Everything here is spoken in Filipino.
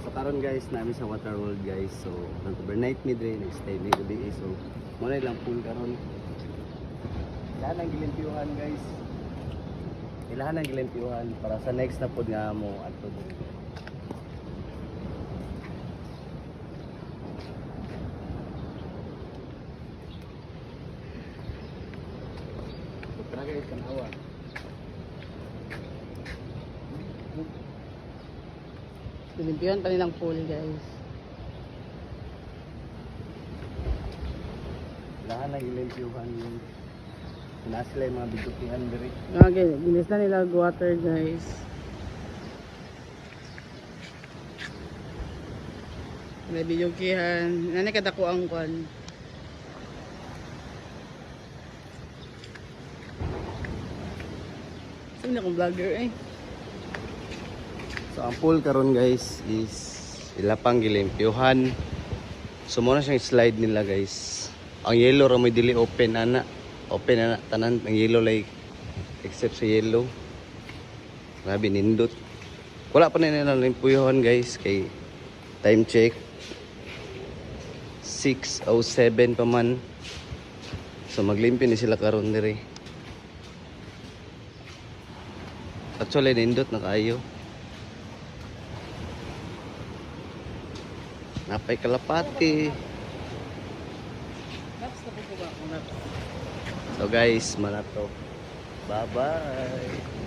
So karon guys, namin sa Water World guys. So nag-overnight mi dre, nag-stay mi gabi. So muna lang pool karon. Ilahan ang gilimpyuhan guys. Ilahan ang gilimpyuhan para sa next na pod nga mo adto dre. Tara guys, kanawa. Lilimpihan pa nilang pool, guys. Ilahan ang gilimpyuhan. Na sila yung mga bitukihan dre. Okay, bilis na nila water, guys. May bidyukihan. Nani kadako ang kwan. Sino akong vlogger eh? So ang pool karon guys is ilapang gilimpyuhan. So muna siyang slide nila guys. Ang yellow ra may dili open ana. Open ana tanan ang yellow like except sa yellow. Grabe nindot. Wala pa na nila limpyuhan guys kay time check 6:07 pa man. So maglimpyo ni sila karon diri. Actually nindot na kayo. Napay kalapati. So guys, manato. Bye-bye.